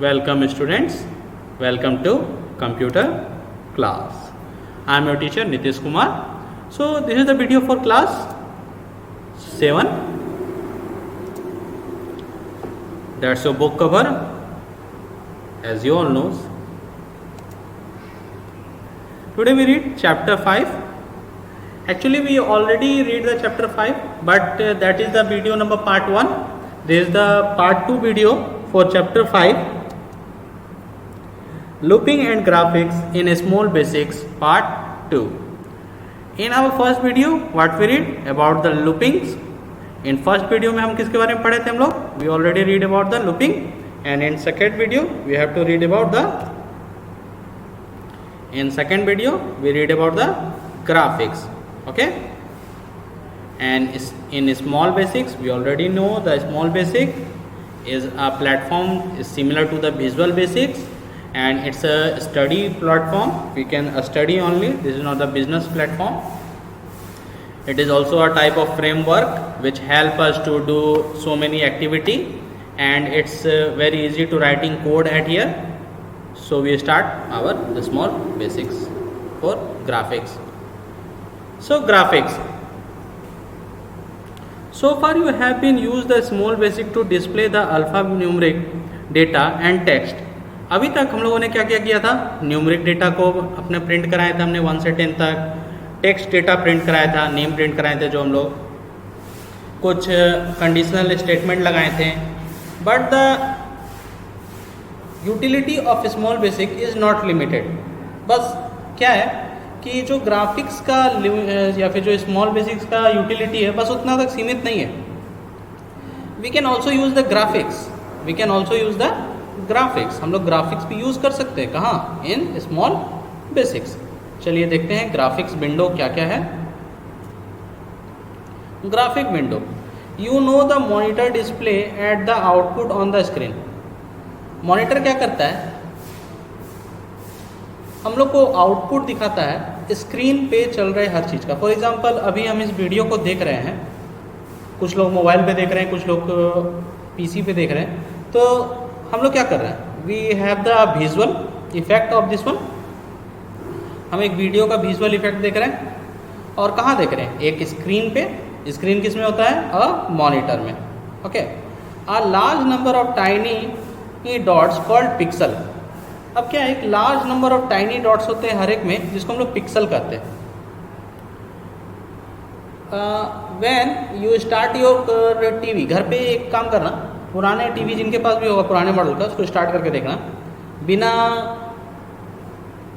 Welcome students, welcome to computer class. I am your teacher Nitish Kumar. So this is the video for class 7. That's your book cover, as you all know. Today we read chapter 5. Actually we already read the chapter 5, but that is the video number part 1. This is the part 2 video for chapter 5. Looping and graphics in small basics part 2. In our first video what we read about the loopings. In first video में हम किसके बारे में पढ़े थे हम लोग? We already read about the looping, and in second video we have to read about the graphics. Okay, and in small basics we already know the small basic is a platform is similar to the visual basics, and it's a study platform. We can study only. This is not the business platform. It is also a type of framework which help us to do so many activity, and it's very easy to writing code at here. So we start our small basics for graphics. So graphics. So far you have been used the small basic to display the alphanumeric data and text. अभी तक हम लोगों ने क्या क्या किया था? Numeric data को अपने प्रिंट कराया था हमने 1 से 10 तक. टेक्स्ट डेटा प्रिंट कराया था, नेम प्रिंट कराए थे जो हम लोग, कुछ कंडीशनल स्टेटमेंट लगाए थे. But the utility of small basic is not limited. बस क्या है कि जो ग्राफिक्स का या फिर जो स्मॉल बेसिक्स का यूटिलिटी है बस उतना तक सीमित नहीं है. We can also use the graphics. हम लोग ग्राफिक्स भी यूज़ कर सकते हैं. कहाँ? In small basics. चलिए देखते हैं ग्राफिक्स विंडो क्या क्या है. Graphic window. You know the monitor display at the output on the screen. Monitor क्या करता है? हम लोग को आउटपुट दिखाता है स्क्रीन पे चल रहे हर चीज़ का. फॉर एग्जांपल अभी हम इस वीडियो को देख रहे हैं, कुछ लोग मोबाइल पे देख रहे हैं, कुछ लोग पीसी पे देख रहे हैं. तो हम लोग क्या कर रहे हैं? We have the visual effect of this one. हम एक वीडियो का विजुअल इफेक्ट देख रहे हैं. और कहाँ देख रहे हैं? एक स्क्रीन पे. स्क्रीन किस में होता है? अ मॉनिटर में. Okay. A large number of tiny dots called pixel. अब क्या है? एक large number of tiny dots होते हैं हर एक में, जिसको हम लोग पिक्सल कहते हैं. When you start your TV. घर पे एक काम करना, पुराने टीवी जिनके पास भी होगा पुराने मॉडल का, उसको स्टार्ट करके देखना बिना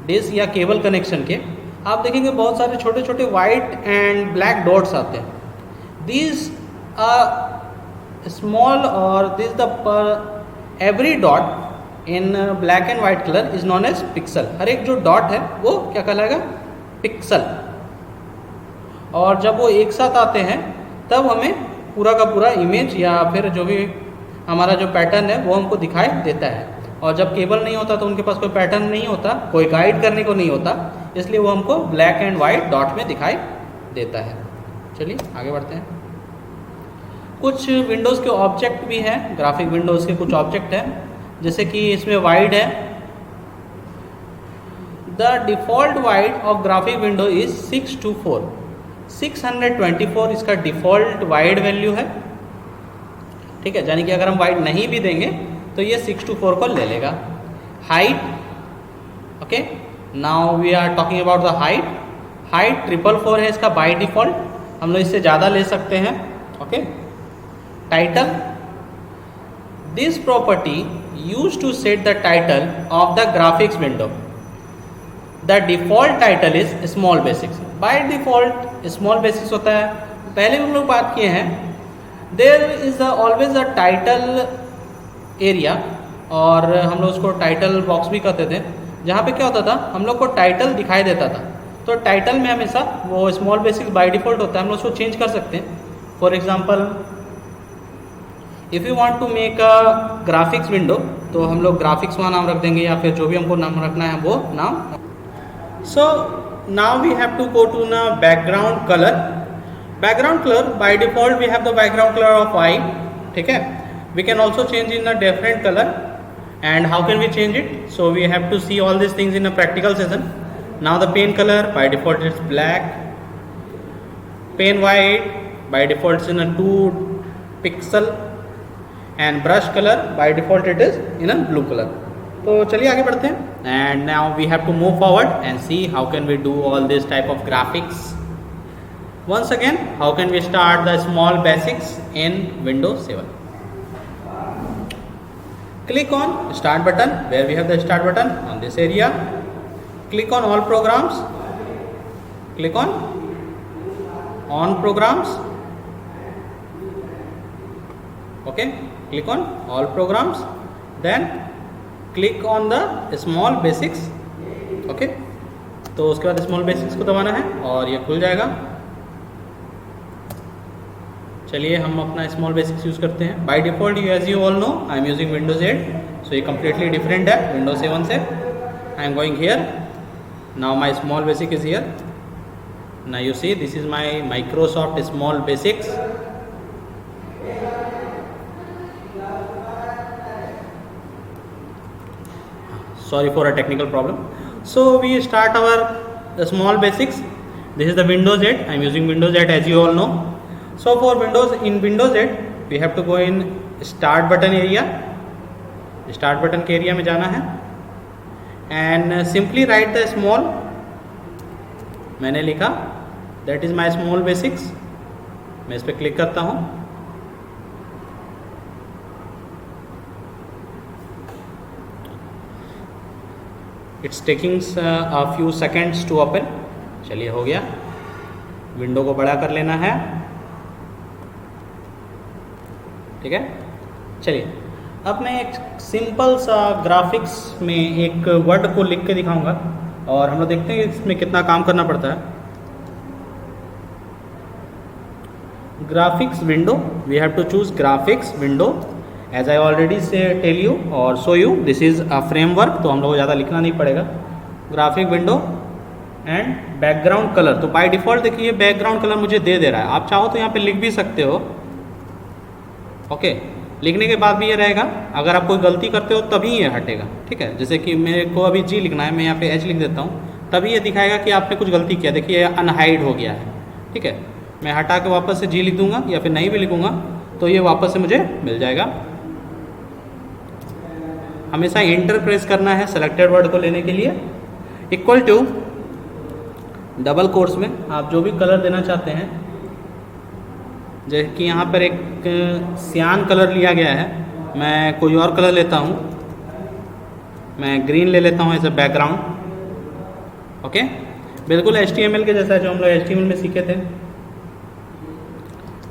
डिश या केबल कनेक्शन के. आप देखेंगे बहुत सारे छोटे छोटे वाइट एंड ब्लैक डॉट्स आते हैं. दिस स्मॉल और this the every dot in black and white colour is known as pixel. हर एक जो डॉट है वो क्या कहलाएगा? पिक्सल. और जब वो एक साथ आते हैं तब हमें पूरा का पूरा इमेज या फिर जो भी हमारा जो पैटर्न है वो हमको दिखाई देता है. और जब केबल नहीं होता तो उनके पास कोई पैटर्न नहीं होता, कोई गाइड करने को नहीं होता, इसलिए वो हमको ब्लैक एंड वाइट डॉट में दिखाई देता है. चलिए आगे बढ़ते हैं. कुछ विंडोज़ के ऑब्जेक्ट भी हैं. ग्राफिक विंडोज़ के कुछ ऑब्जेक्ट हैं, जैसे कि इसमें वाइड है. The default wide of graphic window is 624. 624 इसका डिफ़ॉल्ट वाइड वैल्यू है. ठीक है, यानी कि अगर हम वाइड नहीं भी देंगे तो ये 624 को ले लेगा. Height. Okay, now we are talking about the height. Height 444 है इसका बाय डिफ़ॉल्ट. हम लोग इससे ज़्यादा ले सकते हैं. Okay. Title. This property use to set the title of the graphics window. The default title is small basics. By default small basics होता है. पहले हम लोग बात किए हैं. There is always a title area, और हम लोग उसको टाइटल बॉक्स भी कहते थे, जहाँ पे क्या होता था? हम लोग को टाइटल दिखाई देता था. तो टाइटल में हमेशा वो स्मॉल बेसिक्स बाय डिफ़ॉल्ट होता है. हम लोग उसको चेंज कर सकते हैं. For example if you want to make a graphics window, तो हम लोग ग्राफिक्स वहाँ नाम रख देंगे, या फिर जो भी हमको नाम रखना है वो नाम. So now we have to go to ना background colour. Background colour by default we have the background colour of white. ठीक है. We can also change in a different color, And how can we change it? So we have to see all these things in a practical session. Now the pen color by default is black, pen white by default is in a 2 pixel, and brush color by default it is in a blue color. तो चलिए आगे बढ़ते हैं. And now we have to move forward and see how can we do all this type of graphics. Once again, how can we start the small basics in Windows 7? Click on start button, where we have the start button on this area. Click on all programs, click on programs. Okay, click on all programs, then click on the small basics. Okay, तो उसके बाद small basics को दबाना है और ये खुल जाएगा. चलिए हम अपना स्मॉल बेसिक्स यूज़ करते हैं. By default as you all know I am using Windows 8, so ये कम्प्लीटली डिफरेंट है विंडोज 7 से. I am going here. Now my small basic is here. Now you see this is my Microsoft small basics. Sorry for a technical problem. So we start our small basics. This is the Windows 8. I am using Windows 8 as you all know. So for Windows 8 we have to go in start button area. Start button के area में जाना है and simply write the small. मैंने लिखा that is my small basics. मैं इस पर click करता हूँ. It's taking a few seconds to open. चलिए हो गया. विंडो को बड़ा कर लेना है. ठीक है. चलिए अब मैं एक सिंपल सा ग्राफिक्स में एक वर्ड को लिख के दिखाऊंगा और हम लोग देखते हैं कि इसमें कितना काम करना पड़ता है. Graphics window, we have to choose graphics window as I already say tell you और show you. This is a framework, तो हम लोग को ज़्यादा लिखना नहीं पड़ेगा. Graphic window and background colour. तो बाय डिफ़ॉल्ट देखिए बैकग्राउंड कलर मुझे दे रहा है. आप चाहो तो यहाँ पे लिख भी सकते हो. ओके, लिखने के बाद भी ये रहेगा. अगर आप कोई गलती करते हो तभी ये हटेगा. ठीक है, जैसे कि मेरे को अभी जी लिखना है, मैं यहाँ पे एच लिख देता हूँ, तभी ये दिखाएगा कि आपने कुछ गलती किया. देखिए अनहाइड हो गया है. ठीक है, मैं हटा के वापस से जी लिख दूंगा या फिर नहीं भी लिखूंगा तो ये वापस से मुझे मिल जाएगा. हमेशा एंटर प्रेस करना है सेलेक्टेड वर्ड को लेने के लिए. इक्वल टू डबल कोट्स में आप जो भी कलर देना चाहते हैं, जैसे कि यहाँ पर एक सियान कलर लिया गया है, मैं कोई और कलर लेता हूँ. मैं ग्रीन ले लेता हूँ एज अ बैकग्राउंड. ओके, बिल्कुल HTML के जैसा जो हम लोग HTML में सीखे थे.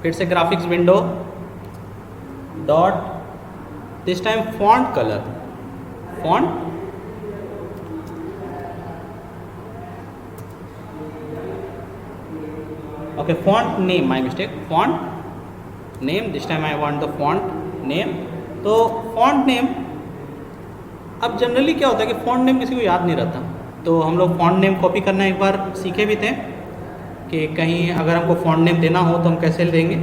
फिर से graphics window dot, this time font colour, font okay, font name, my mistake, font name, this time I want the font name. तो font name, अब जनरली क्या होता है कि font name किसी को याद नहीं रहता, तो हम लोग font name कॉपी करना एक बार सीखे भी थे कि कहीं अगर हमको font name देना हो तो हम कैसे देंगे.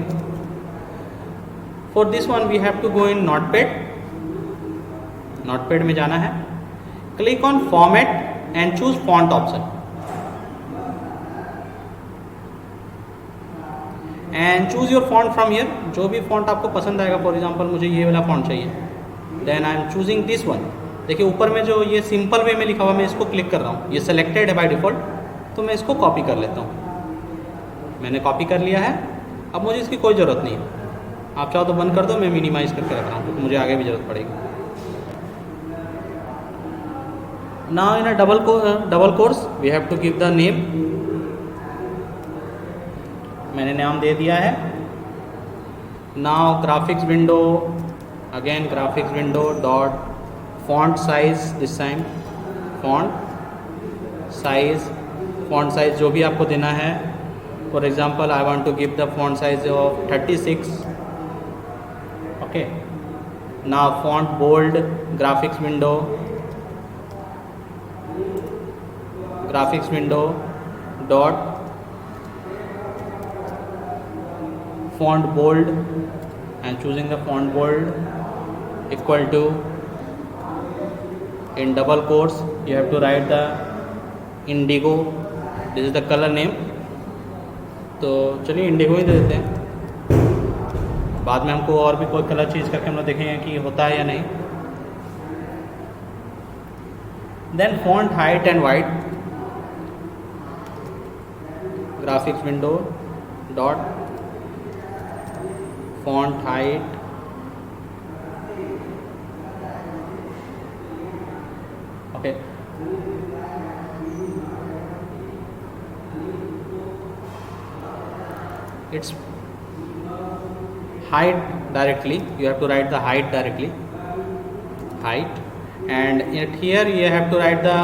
For this one we have to go in Notepad. Notepad में जाना है. Click on format and choose font option. And choose your font from here. जो भी फॉन्ट आपको पसंद आएगा. फॉर एग्जांपल मुझे ये वाला फॉन्ट चाहिए. Then I am choosing this one. देखिए ऊपर में जो ये सिंपल वे में लिखा हुआ, मैं इसको क्लिक कर रहा हूँ. ये सेलेक्टेड है बाय डिफ़ॉल्ट, तो मैं इसको कॉपी कर लेता हूँ. मैंने कॉपी कर लिया है. अब मुझे इसकी कोई ज़रूरत नहीं है. आप चाहो तो बंद कर दो, मैं मिनिमाइज़ करके रख रहा हूँ क्योंकि मुझे आगे भी ज़रूरत पड़ेगी. Now in a double course we have to give the name. मैंने नाम दे दिया है. Now graphics window, again graphics window dot font size. This time font size जो भी आपको देना है. For example I want to give the font size of 36. Okay, now font bold. Graphics window dot font bold and choosing the font bold equal to in double quotes you have to write the indigo, this is the color name. तो चलिए Indigo ही दे देते हैं, बाद में हमको और भी कोई कलर चेंज करके हम लोग देखेंगे कि होता है या नहीं. Then font height and white, graphics window dot font height okay. Its height directly, you have to write the height directly, height, and here you have to write the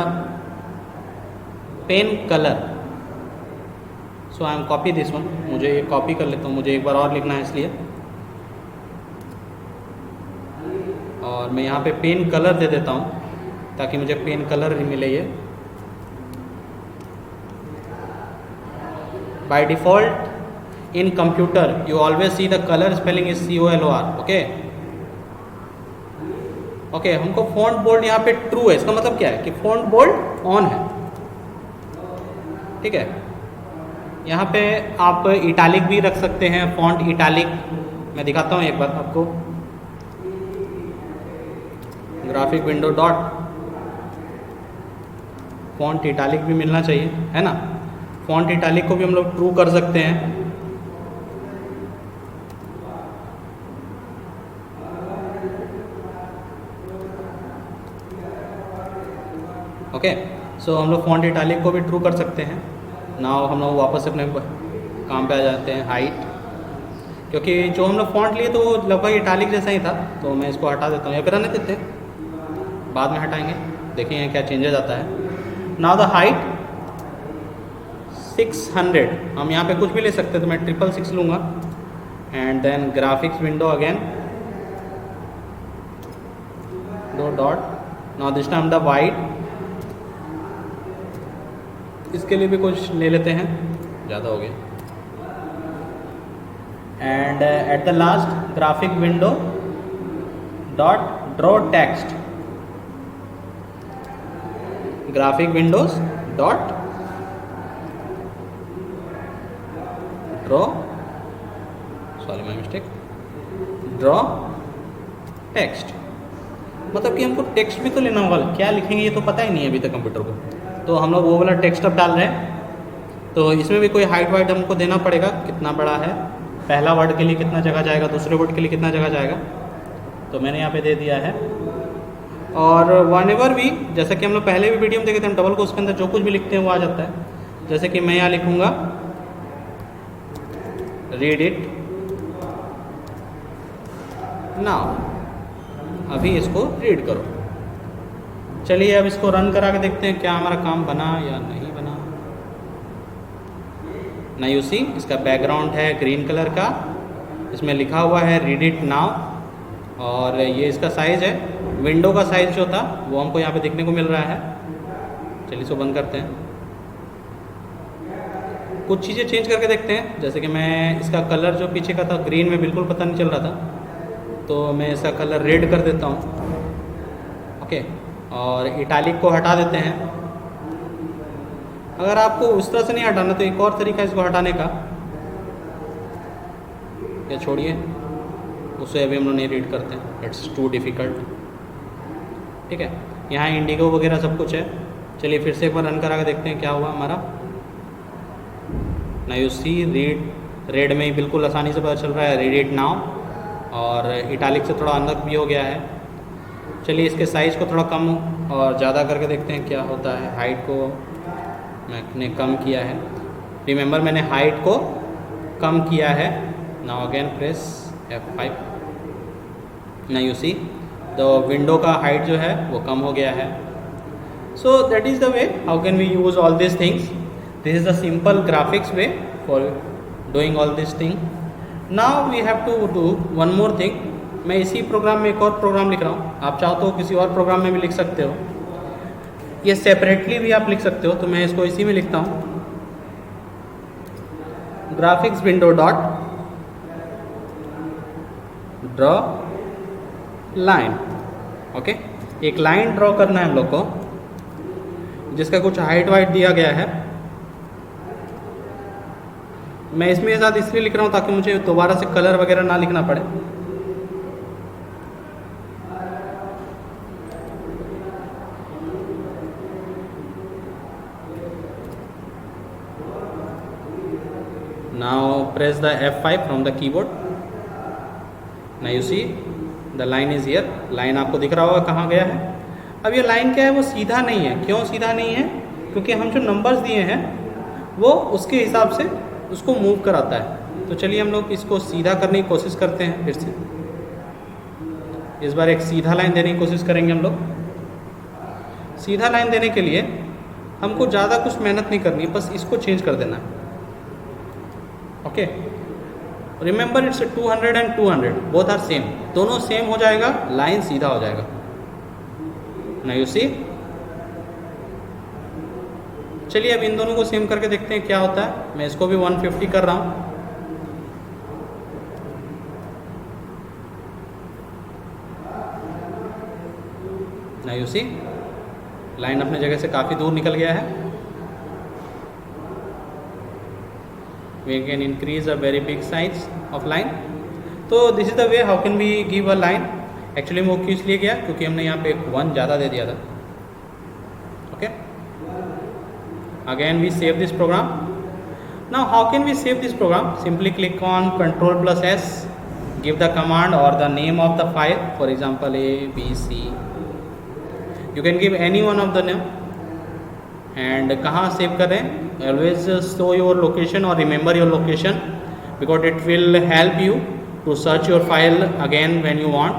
pen color. So I am copy this one, मुझे ये copy कर लेता हूँ, मुझे एक बार और लिखना है इसलिए, और मैं यहाँ पे पेन कलर दे देता हूँ ताकि मुझे पेन कलर मिले. ये by default in computer you always see the color spelling is COLOR. Okay okay. हमको फॉन्ट बोल्ड यहाँ पे ट्रू है, इसका मतलब क्या है कि फॉन्ट बोल्ड ऑन है. ठीक है, यहाँ पे आप इटालिक भी रख सकते हैं, फॉन्ट इटालिक. मैं दिखाता हूँ एक बार आपको, graphic window dot font italic भी मिलना चाहिए, है ना. फॉन्ट इटालिक को भी हम लोग ट्रू कर सकते हैं. ओके, सो हम लोग फॉन्ट इटालिक को भी ट्रू कर सकते हैं. नाउ हम लोग वापस अपने काम पे आ जाते हैं. हाइट, क्योंकि जो हम लोग फॉन्ट लिए तो वो लगभग इटालिक जैसा ही था, तो मैं इसको हटा देता हूँ या फिर रहने देते हैं, बाद में हटाएंगे, देखेंगे क्या चेंजेस आता है. नाउ द हाइट 600, हम यहाँ पे कुछ भी ले सकते हैं, तो मैं 666 लूँगा. And then graphics window again दो dot. Now this time the white, इसके लिए भी कुछ ले लेते हैं, ज़्यादा हो गया. And at the last graphic window dot draw text, graphic windows dot draw, sorry my mistake, draw text. मतलब कि हमको टेक्स्ट भी तो लेना होगा, क्या लिखेंगे ये तो पता ही नहीं है अभी तक कंप्यूटर को, तो हम लोग वो वाला टेक्स्ट अब डाल रहे हैं. तो इसमें भी कोई हाइट वाइट हमको देना पड़ेगा, कितना बड़ा है, पहला वर्ड के लिए कितना जगह जाएगा, दूसरे वर्ड के लिए कितना जगह जाएगा, तो मैंने यहाँ पे दे दिया है. और वनेवर भी, जैसा कि हम लोग पहले भी वीडियो में देखे थे, हम डबल कोट्स के अंदर जो कुछ भी लिखते हैं वो आ जाता है. जैसे कि मैं यहाँ लिखूँगा रीड इट नाउ, अभी इसको रीड करो. चलिए अब इसको रन करा के देखते हैं क्या हमारा काम बना या नहीं बना. ना यू सी, इसका बैकग्राउंड है ग्रीन कलर का, इसमें लिखा हुआ है रीड इट नाउ, और ये इसका साइज़ है, विंडो का साइज़ जो था वो हमको यहाँ पे देखने को मिल रहा है. चलिए इसको बंद करते हैं, कुछ चीज़ें चेंज करके देखते हैं. जैसे कि मैं इसका कलर जो पीछे का था ग्रीन में बिल्कुल पता नहीं चल रहा था, तो मैं इसका कलर रेड कर देता हूँ. ओके, और इटालिक को हटा देते हैं. अगर आपको उस तरह से नहीं हटाना तो एक और तरीका है इसको हटाने का, या छोड़िए उसे अभी हम लोग नहीं रीड करते हैं, इट्स टू डिफ़िकल्ट. ठीक है, यहाँ इंडिगो वगैरह सब कुछ है. चलिए फिर से एक बार रन करा के देखते हैं क्या हुआ हमारा. ना यू सी रीड, रेड में ही बिल्कुल आसानी से पता चल रहा है रीड इट नाउ, और इटालिक से थोड़ा अंदर भी हो गया है. चलिए इसके साइज़ को थोड़ा कम और ज़्यादा करके देखते हैं क्या होता है. हाइट को मैंने कम किया है, रिमेंबर मैंने हाइट को कम किया है. Now again press F5. ना यू सी द विंडो का हाइट जो है वो कम हो गया है. So that is the way how can we use all this things. This is the simple graphics way for doing all this thing. Now we have to do one more thing. मैं इसी programme में एक और programme लिख रहा हूँ, आप चाहो तो किसी और प्रोग्राम में भी लिख सकते हो, ये सेपरेटली भी आप लिख सकते हो. तो मैं इसको इसी में लिखता हूँ, graphics window dot draw line. Okay, एक लाइन ड्रॉ करना है हम लोग को जिसका कुछ हाइट वाइट दिया गया है। मैं इसमें साथ इसलिए लिख रहा हूँ ताकि मुझे दोबारा से कलर वगैरह ना लिखना पड़े। Now press the F5 from the keyboard. Now you see the line is here. Line आपको दिख रहा होगा कहाँ गया है। अब ये लाइन क्या है, वो सीधा नहीं है। क्यों सीधा नहीं है? क्योंकि हम जो नंबर्स दिए हैं वो उसके हिसाब से उसको मूव कराता है। तो चलिए हम लोग इसको सीधा करने की कोशिश करते हैं। फिर से इस बार एक सीधा लाइन देने की कोशिश करेंगे हम लोग। सीधा लाइन देने के लिए हमको ज़्यादा कुछ मेहनत नहीं करनी है, बस इसको चेंज कर देना है। Okay, remember it's 200 and 200 both are same, दोनों सेम हो जाएगा, लाइन सीधा हो जाएगा। नाउ यू सी, चलिए अब इन दोनों को सेम करके देखते हैं क्या होता है। मैं इसको भी 150 कर रहा हूँ। नाउ यू सी, लाइन अपने जगह से काफ़ी दूर निकल गया है। We can increase a very big size of line. तो this is the way how can we give a line. Actually वो क्यों इसलिए किया क्योंकि हमने यहाँ पे 1 ज़्यादा दे दिया था। Okay. Again we save this program. Now how can we save this program? Simply click on Ctrl+S, give the command or the name of the file. For example A, B, C. You can give any one of the name. And कहाँ save करें? Always show your location or remember your location because it will help you to search your file again when you want.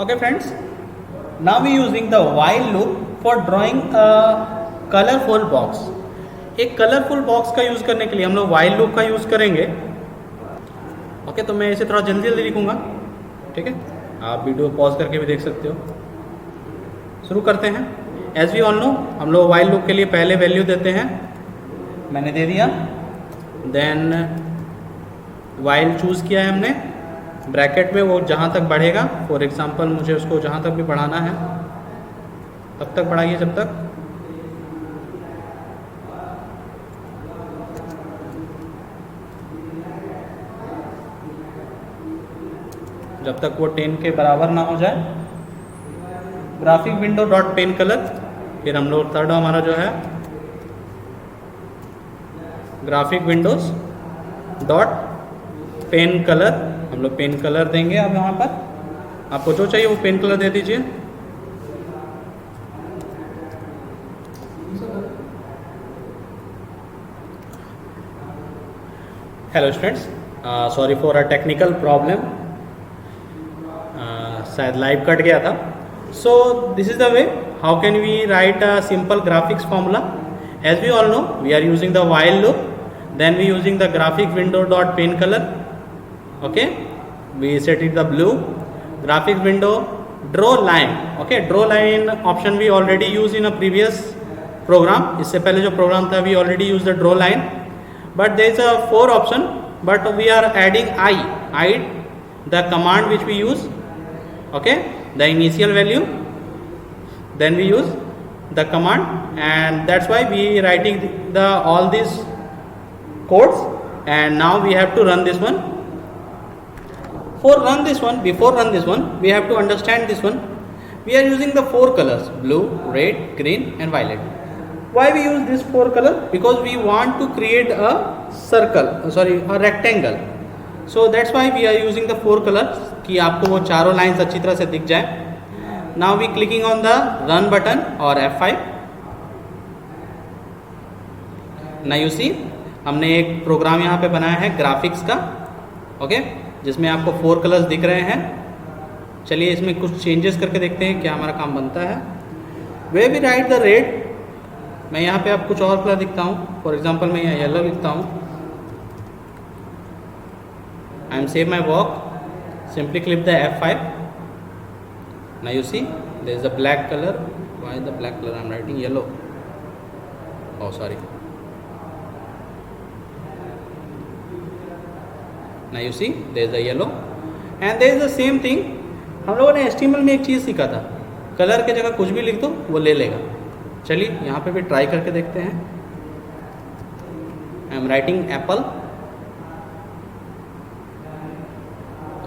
Okay friends, now we using the while loop for drawing a colorful box. एक colourful box का use करने के लिए हम लोग while loop का use करेंगे। Okay, तो मैं इसे थोड़ा जल्दी जल्दी लिखूंगा, ठीक है। आप वीडियो पॉज करके भी देख सकते हो। शुरू करते हैं। एज वी ऑल नो, हम लोग वाइल लूप के लिए पहले वैल्यू देते हैं। मैंने दे दिया, देन वाइल चूज़ किया है हमने। ब्रैकेट में वो जहाँ तक बढ़ेगा, फॉर एग्जांपल मुझे उसको जहाँ तक भी बढ़ाना है तब तक बढ़ाइए, जब तक वो 10 के बराबर ना हो जाए। Graphic window dot pen colour, फिर हम लोग थर्ड हमारा जो है graphic windows dot pen colour, हम लोग पेन कलर देंगे। अब यहाँ पर आपको जो चाहिए वो पेन कलर दे दीजिए। Hello students, sorry for a technical problem, शायद लाइव कट गया था। So this is the way how can we write a simple graphics formula. As we all know, we are using the while loop, then we using the graphic window dot paint color. Okay, we set it the blue. Graphic window draw line. Okay, draw line option we already used in a previous program. इससे पहले जो programme था we already used the draw line, but there is a 4 option, but we are adding I the command which we use. Okay, the initial value, then we use the command, and that's why we writing the all these codes, and now we have to run this one. Before run this one we have to understand this one. We are using the 4 colors: blue, red, green and violet. Why we use this 4 color? Because we want to create a a rectangle. So that's why we are using the 4 colors, कि आपको वो चारों lines अच्छी तरह से दिख जाए। Now we clicking on the run button और F5। नाउ यू सी, हमने एक प्रोग्राम यहाँ पे बनाया है ग्राफिक्स का, ओके, जिसमें आपको 4 कलर्स दिख रहे हैं। चलिए इसमें कुछ चेंजेस करके देखते हैं क्या हमारा काम बनता है। वे भी राइट द रेड, मैं यहाँ पे आप कुछ और कलर लिखता हूँ। फॉर एग्जाम्पल मैं यहाँ येलो लिखता हूँ। I am save my work, simply click the F5. Now you see there is a black color. Why the black color? I am writing yellow. Oh sorry. now you see there is a yellow and there is the same thing. हम लोगों ने HTML में एक चीज़ सीखा था, colour के जगह कुछ भी लिख दो वो ले लेगा. चलिए यहाँ पे भी ट्राई करके देखते हैं. आई एम राइटिंग एप्पल,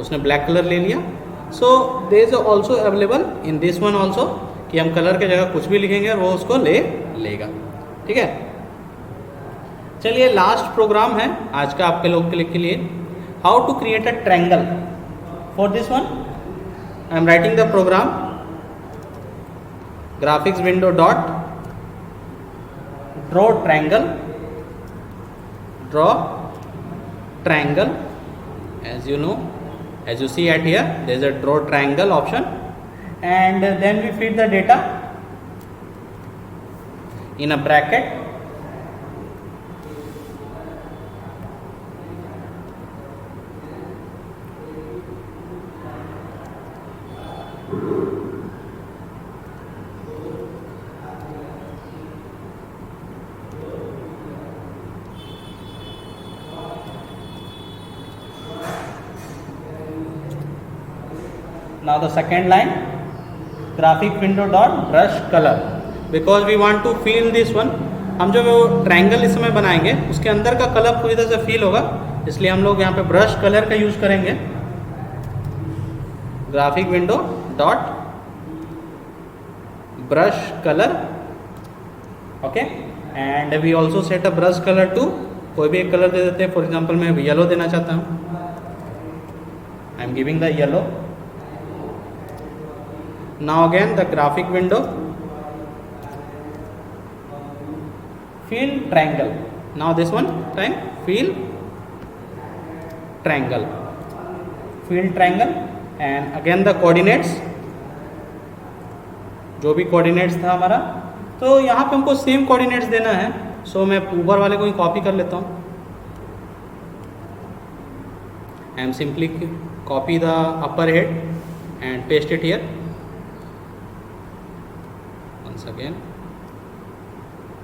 उसने ब्लैक कलर ले लिया. So there is also available in this one also कि हम कलर के जगह कुछ भी लिखेंगे और वो उसको ले लेगा. ठीक है. चलिए लास्ट प्रोग्राम है आज का आपके लोग के लिए, how to create a triangle. For this one I am writing the program graphics window dot draw triangle as you know, as you see at here there is a draw triangle option and then we feed the data in a bracket. Now the second line, graphic window dot brush color, because we want to fill this one. हम जो वो triangle इस समय बनाएंगे उसके अंदर का colour पूरी तरह से फिल होगा, इसलिए हम लोग यहाँ पे ब्रश कलर का यूज करेंगे. Graphic window dot brush colour. Okay. And we also set a brush colour to, कोई भी एक कलर दे देते हैं. फॉर एग्जाम्पल मैं येलो देना चाहता हूँ. I am giving the yellow. Now again the graphic window, fill triangle. Now this one time fill triangle, and again the coordinates, जो भी coordinates था हमारा, तो यहाँ पे हमको सेम coordinates देना है. सो मैं ऊपर वाले को ही कॉपी कर लेता हूँ. I am simply copy the upper head and paste it here. Once again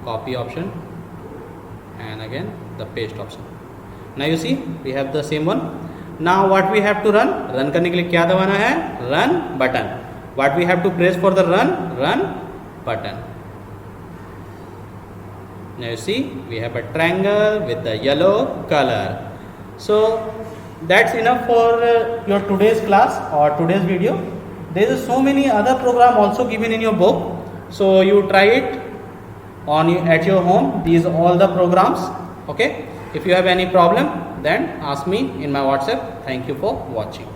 copy option and again the paste option. Now you see we have the same one. Now what we have to run करने के लिए क्या दबाना है? Run button. What we have to press for the run button. Now you see we have a triangle with the yellow color. So that's enough for your today's class or today's video. There is so many other program also given in your book. So you try it at your home. These all the programs. Okay. If you have any problem, then ask me in my WhatsApp. Thank you for watching.